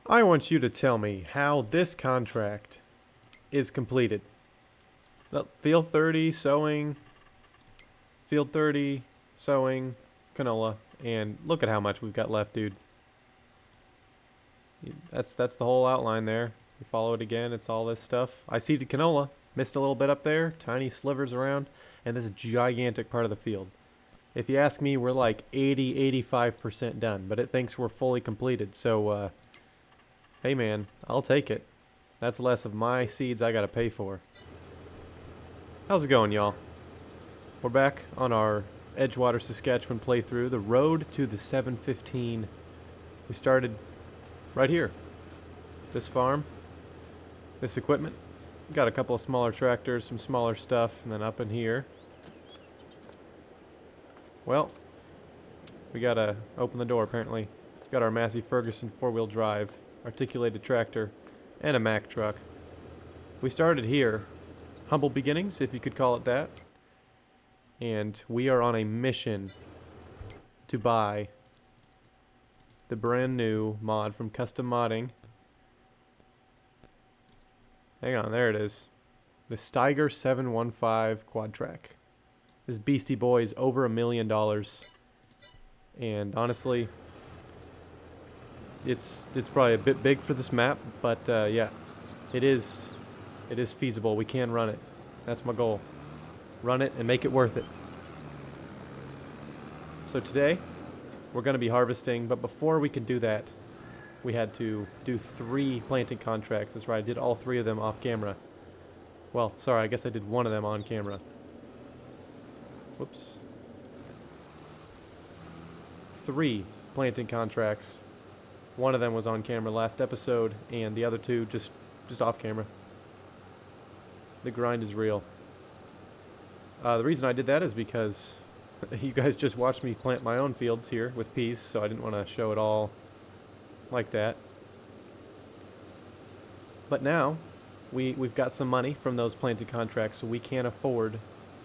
I want you to tell me how this contract is completed. Field 30, sowing, field 30, sowing, canola, and look at how much we've got left, dude. That's the whole outline there. You follow it again, it's all this stuff. I seeded canola, missed a little bit up there, tiny slivers around, and this gigantic part of the field. If you ask me, we're like 85% done, but it thinks we're fully completed. So, hey man, I'll take it. That's less of my seeds I gotta pay for. How's it going, y'all? We're back on our Edgewater, Saskatchewan playthrough, the road to the 715. We started right here. This farm, this equipment. Got a couple of smaller tractors, some smaller stuff, and then up in here. Well, we gotta open the door apparently. Got our Massey Ferguson 4-wheel drive, articulated tractor, and a Mack truck. We started here. Humble beginnings, if you could call it that. And we are on a mission to buy the brand new mod from Custom Modding. Hang on, there it is. The Steiger 715 quad track. This beastie boy is over $1 million. And honestly, it's probably a bit big for this map, but yeah, it is feasible. We can run it. That's my goal. Run it and make it worth it. So today, we're going to be harvesting, but before we could do that, we had to do 3 planting contracts. That's right, I did all 3 of them off camera. Well, sorry, I guess I did 1 of them on camera. Whoops. 3 planting contracts. 1 of them was on camera last episode, and the other 2 just off camera. The grind is real. The reason I did that is because you guys just watched me plant my own fields here with peas, so I didn't want to show it all like that. But now, we've got some money from those planted contracts, so we can't afford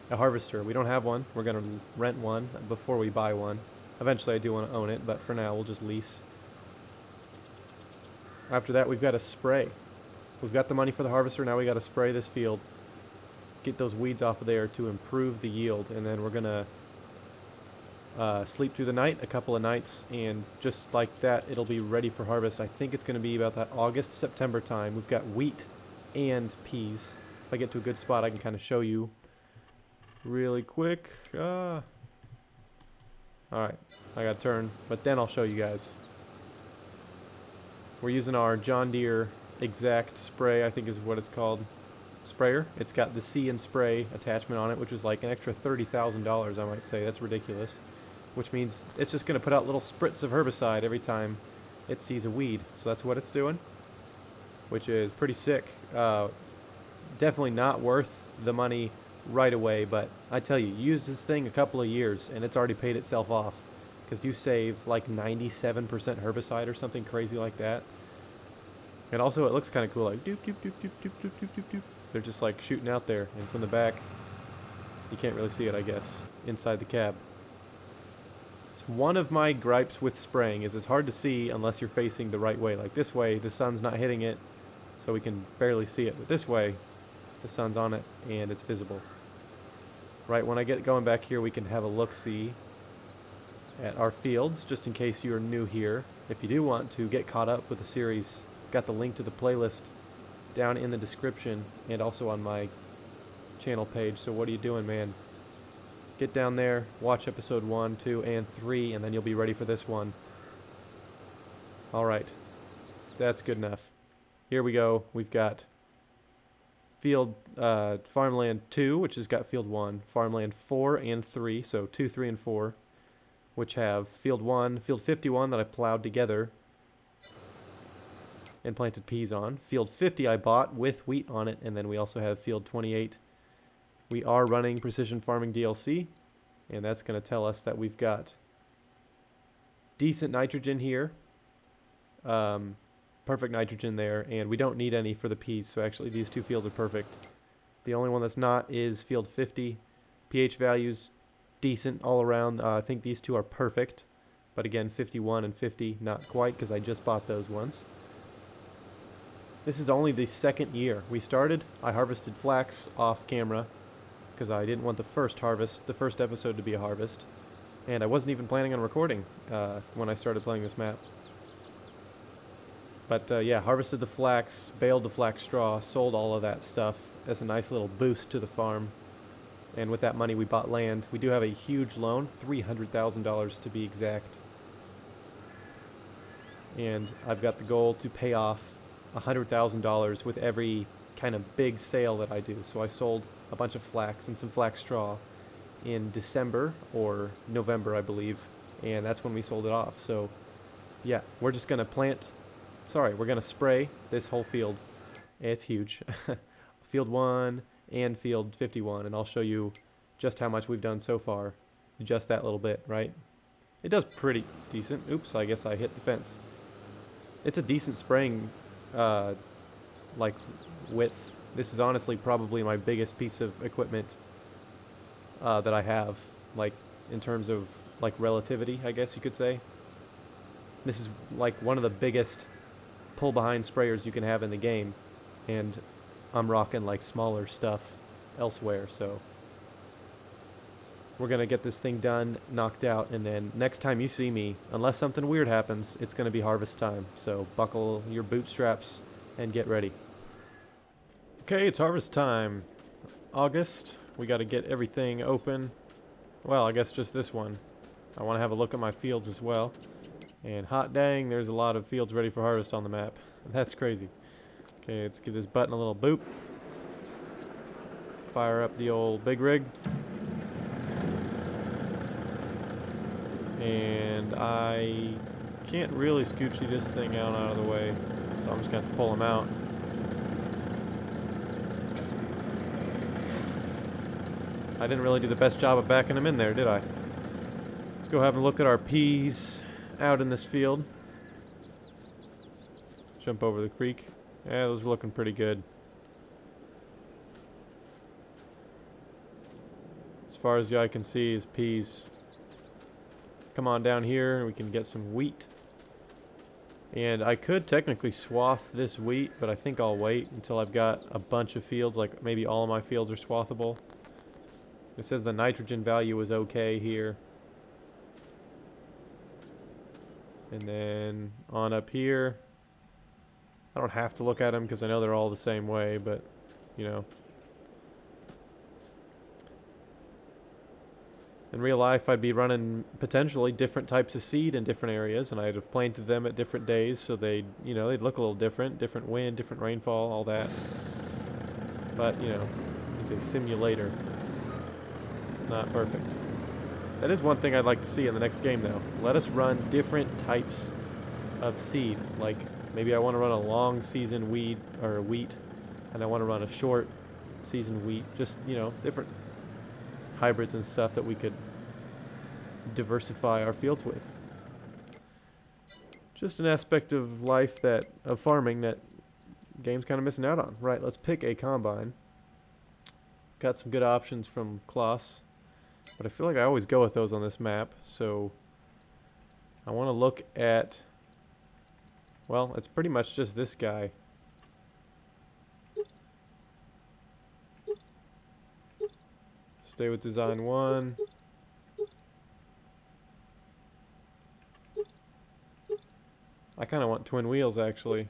a harvester. We don't have one. We're going to rent one before we buy one. Eventually I do want to own it, but for now we'll just lease. After that, we've got to spray. We've got the money for the harvester, now we got to spray this field. Get those weeds off of there to improve the yield, and then we're going to sleep through the night, a couple of nights, and just like that, it'll be ready for harvest. I think it's going to be about that August, September time. We've got wheat and peas. If I get to a good spot, I can kind of show you really quick. Alright, I got to turn, but then I'll show you guys. We're using our John Deere Exact Spray, I think is what it's called, sprayer. It's got the See and Spray attachment on it, which is like an extra $30,000, I might say. That's ridiculous. Which means it's just going to put out little spritz of herbicide every time it sees a weed. So that's what it's doing, which is pretty sick. Definitely not worth the money right away, but I tell you, use this thing a couple of years and it's already paid itself off, because you save like 97% herbicide or something crazy like that. And also it looks kind of cool, like doop doop doop doop doop doop doop doop doop. They're just like shooting out there, and from the back you can't really see it, I guess, inside the cab. It's one of my gripes with spraying is it's hard to see unless you're facing the right way. Like this way the sun's not hitting it, so we can barely see it, but this way the sun's on it and it's visible. Right, when I get going back here, we can have a look-see at our fields, just in case you're new here. If you do want to get caught up with the series, got the link to the playlist down in the description and also on my channel page. So what are you doing, man? Get down there, watch episode 1, 2, and 3, and then you'll be ready for this one. Alright, that's good enough. Here we go. We've got field farmland 2, which has got field 1, farmland 4 and 3, so 2, 3, and 4, which have field 1, field 51 that I plowed together and planted peas on. Field 50 I bought with wheat on it, and then we also have field 28. We are running Precision Farming DLC, and that's going to tell us that we've got decent nitrogen here. Perfect nitrogen there, and we don't need any for the peas, so actually these 2 fields are perfect. The only one that's not is field 50. pH values decent all around. I think these 2 are perfect, but again 51 and 50 not quite, because I just bought those ones. This is only the second year. I harvested flax off camera because I didn't want the first episode to be a harvest. And I wasn't even planning on recording when I started playing this map. But yeah, harvested the flax, baled the flax straw, sold all of that stuff as a nice little boost to the farm. And with that money, we bought land. We do have a huge loan, $300,000 to be exact. And I've got the goal to pay off $100,000 with every kind of big sale that I do. So I sold a bunch of flax and some flax straw in December or November, I believe. And that's when we sold it off. So yeah, we're just going to we're going to spray this whole field. It's huge. Field 1 and field 51, and I'll show you just how much we've done so far. Just that little bit, right? It does pretty decent. Oops, I guess I hit the fence. It's a decent spraying, like, width. This is honestly probably my biggest piece of equipment that I have, like, in terms of, like, relativity, I guess you could say. This is, like, one of the biggest pull-behind sprayers you can have in the game, and I'm rocking like smaller stuff elsewhere, so we're gonna get this thing done, knocked out, and then next time you see me, unless something weird happens, it's gonna be harvest time. So buckle your bootstraps and get ready. Okay, it's harvest time. August, we gotta get everything open. Well, I guess just this one. I wanna have a look at my fields as well. And hot dang, there's a lot of fields ready for harvest on the map. That's crazy. Okay, let's give this button a little boop. Fire up the old big rig. And I can't really scoochy this thing out of the way, so I'm just going to have to pull him out. I didn't really do the best job of backing him in there, did I? Let's go have a look at our peas out in this field. Jump over the creek. Yeah, those are looking pretty good. As far as the eye can see is peas. Come on down here and we can get some wheat. And I could technically swath this wheat, but I think I'll wait until I've got a bunch of fields, like maybe all of my fields are swathable. It says the nitrogen value is okay here. And then on up here, I don't have to look at them because I know they're all the same way, but, you know. In real life, I'd be running potentially different types of seed in different areas, and I'd have planted them at different days, so they'd look a little different wind, different rainfall, all that. But, you know, it's a simulator. It's not perfect. That is one thing I'd like to see in the next game, though. Let us run different types of seed, like maybe I want to run a long season wheat, and I want to run a short season wheat. Just, you know, different hybrids and stuff that we could diversify our fields with. Just an aspect of life of farming that game's kind of missing out on. Right, let's pick a combine. Got some good options from Kloss, but I feel like I always go with those on this map, so I want to look at, well, it's pretty much just this guy. Stay with design 1. I kind of want twin wheels, actually.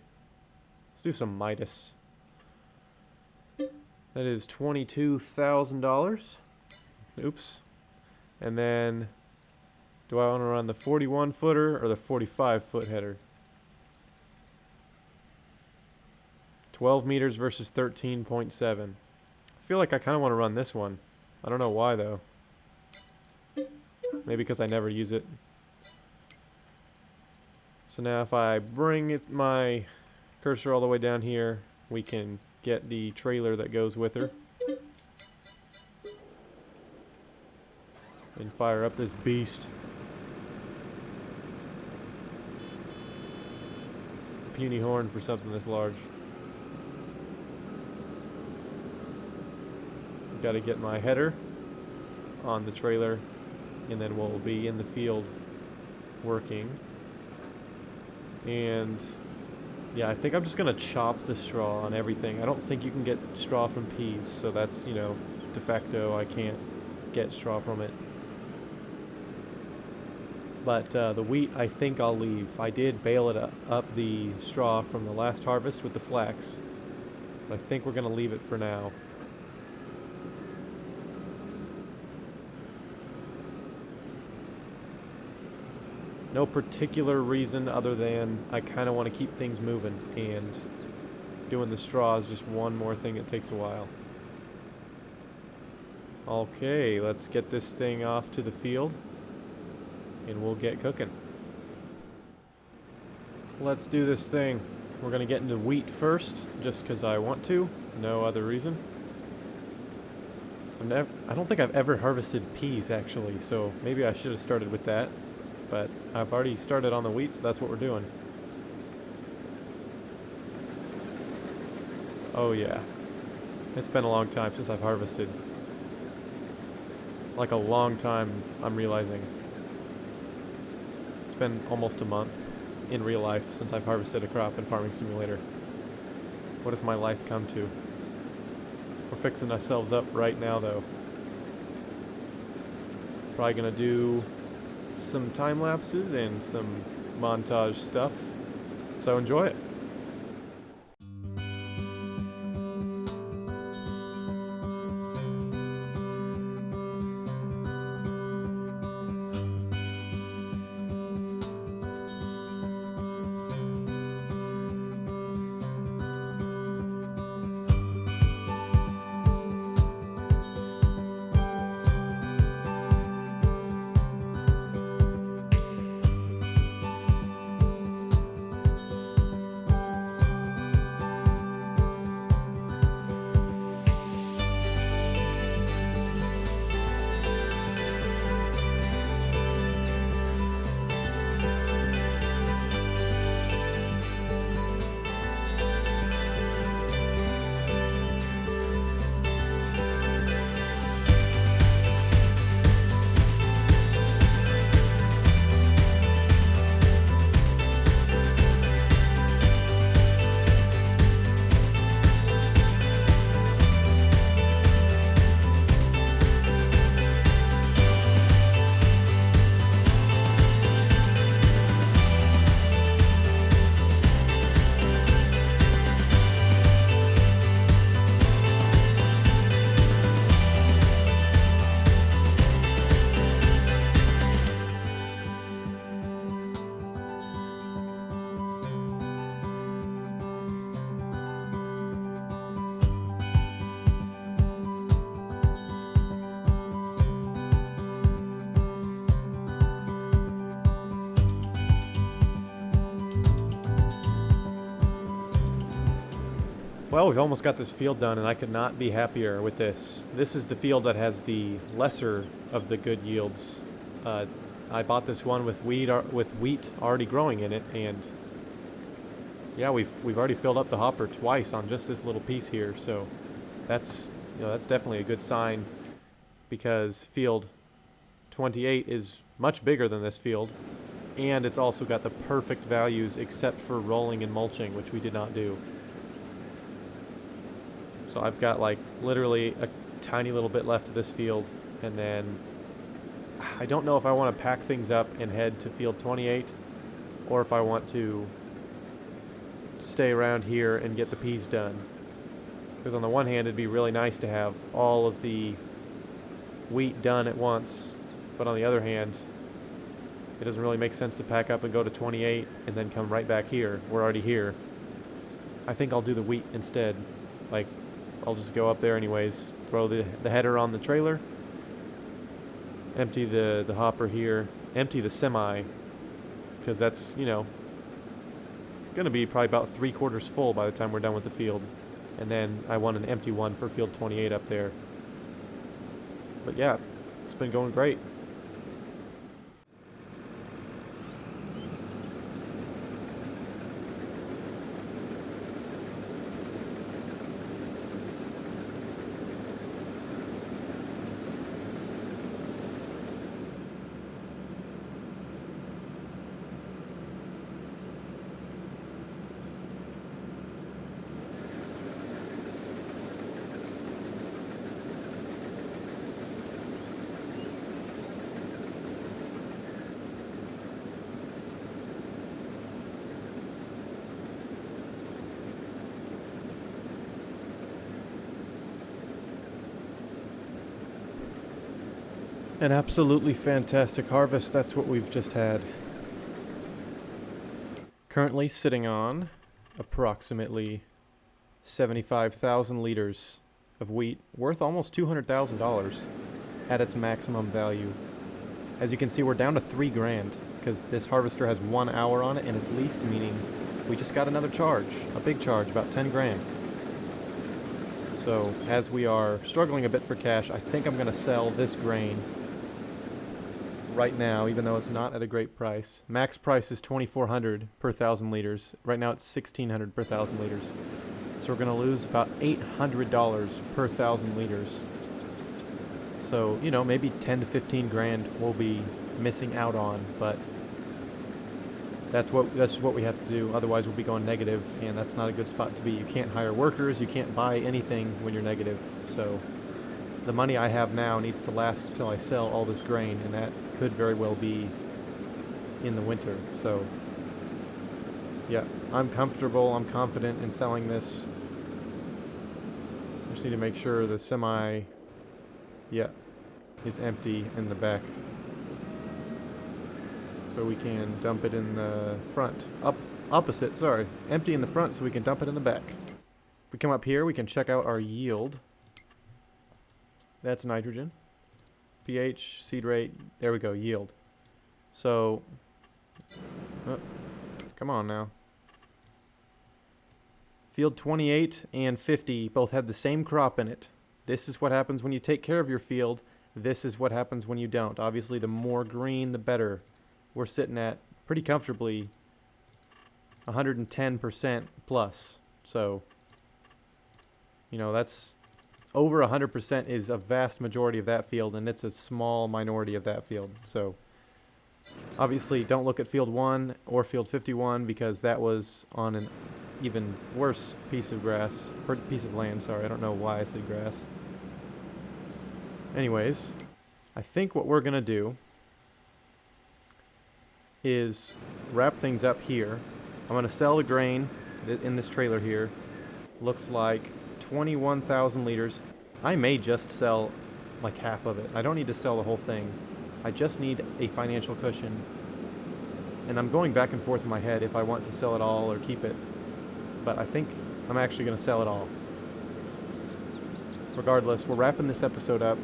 Let's do some Midas. That is $22,000. Oops. And then, do I want to run the 41 footer or the 45 foot header? 12 meters versus 13.7. I feel like I kind of want to run this one. I don't know why, though. Maybe because I never use it. So now if I bring my cursor all the way down here, we can get the trailer that goes with her. And fire up this beast. It's a puny horn for something this large. Got to get my header on the trailer, and then we'll be in the field working. And Yeah, I think I'm just gonna chop the straw on everything. I don't think you can get straw from peas, so that's, de facto, I can't get straw from it. But the wheat, I think I'll leave. I did bale it up the straw from the last harvest with the flax. But I think we're gonna leave it for now. No particular reason other than I kind of want to keep things moving, and doing the straw is just one more thing that takes a while. Okay, let's get this thing off to the field, and we'll get cooking. Let's do this thing. We're going to get into wheat first, just because I want to, no other reason. I don't think I've ever harvested peas, actually, so maybe I should have started with that. But I've already started on the wheat, so that's what we're doing. Oh yeah. It's been a long time since I've harvested. Like a long time, I'm realizing. It's been almost a month in real life since I've harvested a crop in Farming Simulator. What has my life come to? We're fixing ourselves up right now, though. Probably gonna do some time lapses and some montage stuff, so enjoy it. Well, we've almost got this field done, and I could not be happier with this. This is the field that has the lesser of the good yields. I bought this one with wheat already growing in it, and yeah, we've already filled up the hopper twice on just this little piece here. So that's that's definitely a good sign, because field 28 is much bigger than this field, and it's also got the perfect values except for rolling and mulching, which we did not do. So I've got like literally a tiny little bit left of this field, and then I don't know if I want to pack things up and head to field 28, or if I want to stay around here and get the peas done. Because on the one hand, it'd be really nice to have all of the wheat done at once, but on the other hand, it doesn't really make sense to pack up and go to 28 and then come right back here. We're already here. I think I'll do the wheat instead. Like, I'll just go up there anyways, throw the header on the trailer, empty the hopper here, empty the semi, because that's, going to be probably about 3/4 full by the time we're done with the field. And then I want an empty one for field 28 up there. But yeah, it's been going great. An absolutely fantastic harvest, that's what we've just had. Currently sitting on approximately 75,000 liters of wheat, worth almost $200,000 at its maximum value. As you can see, we're down to $3,000 because this harvester has 1 hour on it and it's leased, meaning we just got another charge, a big charge, about 10 grand. So as we are struggling a bit for cash, I think I'm going to sell this grain right now, even though it's not at a great price. Max price is $2,400 per 1,000 liters. Right now it's $1,600 per 1,000 liters. So we're going to lose about $800 per 1,000 liters. So, you know, maybe 10 to 15 grand we'll be missing out on, but that's what we have to do. Otherwise we'll be going negative, and that's not a good spot to be. You can't hire workers, you can't buy anything when you're negative. So the money I have now needs to last until I sell all this grain, and that could very well be in the winter. So yeah, I'm comfortable, I'm confident in selling this. Just need to make sure the semi, yeah, is empty in the back, so we can dump it in the front. Opposite, sorry. Empty in the front so we can dump it in the back. If we come up here, we can check out our yield. That's nitrogen. pH, seed rate, there we go, yield. So, come on now. Field 28 and 50 both had the same crop in it. This is what happens when you take care of your field. This is what happens when you don't. Obviously, the more green, the better. We're sitting at pretty comfortably 110% plus. So, you know, that's over 100% is a vast majority of that field, and it's a small minority of that field. So, obviously, don't look at field 1 or field 51 because that was on an even worse piece of grass, or piece of land, sorry. I don't know why I said grass. Anyways, I think what we're going to do is wrap things up here. I'm going to sell the grain in this trailer here. Looks like 21,000 liters. I may just sell like half of it. I don't need to sell the whole thing. I just need a financial cushion. And I'm going back and forth in my head if I want to sell it all or keep it. But I think I'm actually going to sell it all. Regardless, we're wrapping this episode up.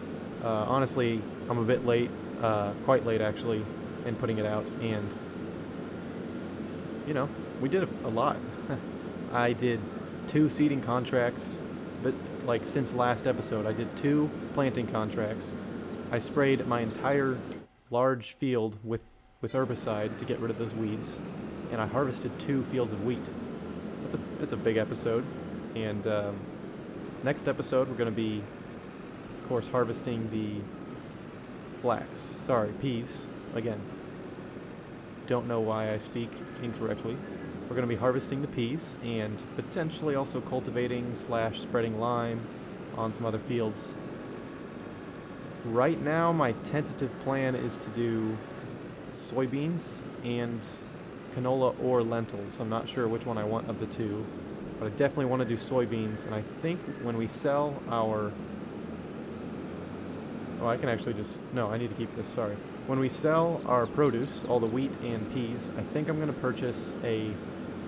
Honestly, I'm a bit late, quite late actually, in putting it out. And, you know, we did a lot. I did 2 seeding contracts, but like since last episode, I did 2 planting contracts. I sprayed my entire large field with herbicide to get rid of those weeds, and I harvested 2 fields of wheat. That's a big episode. And next episode, we're going to be, of course, harvesting the peas. Again, don't know why I speak incorrectly. We're going to be harvesting the peas and potentially also cultivating / spreading lime on some other fields. Right now, my tentative plan is to do soybeans and canola or lentils. I'm not sure which one I want of the 2, but I definitely want to do soybeans. And I think when we sell our... Oh, I can actually just... No, I need to keep this, sorry. When we sell our produce, all the wheat and peas, I think I'm going to purchase a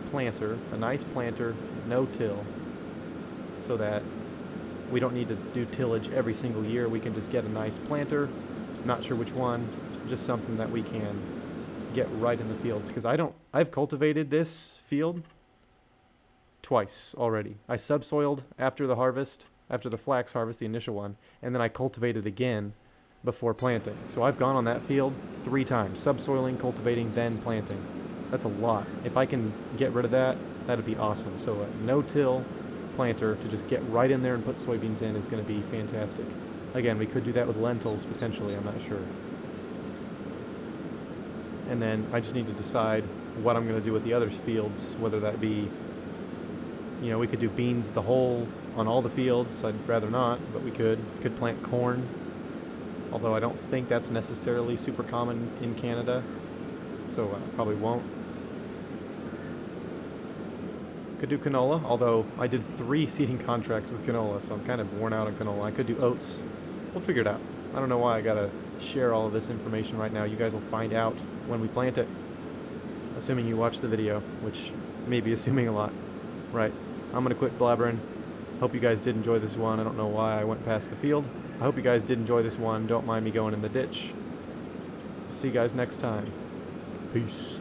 planter, a nice planter, no-till, so that we don't need to do tillage every single year. We can just get a nice planter, not sure which one, just something that we can get right in the fields. Because I've cultivated this field twice already. I subsoiled after the harvest, after the flax harvest, the initial one, and then I cultivated again before planting. So I've gone on that field 3 times, subsoiling, cultivating, then planting. That's a lot. If I can get rid of that, that'd be awesome. So a no-till planter to just get right in there and put soybeans in is going to be fantastic. Again, we could do that with lentils potentially, I'm not sure. And then I just need to decide what I'm going to do with the other fields, whether that be, you know, we could do beans the whole on all the fields. I'd rather not, but we could plant corn, although I don't think that's necessarily super common in Canada, so I probably won't. Could do canola, although I did 3 seeding contracts with canola, so I'm kind of worn out on canola. I could do oats. We'll figure it out. I don't know why I gotta share all of this information right now. You guys will find out when we plant it, assuming you watch the video, which may be assuming a lot. Right, I'm going to quit blabbering. Hope you guys did enjoy this one. I don't know why I went past the field. I hope you guys did enjoy this one. Don't mind me going in the ditch. See you guys next time. Peace.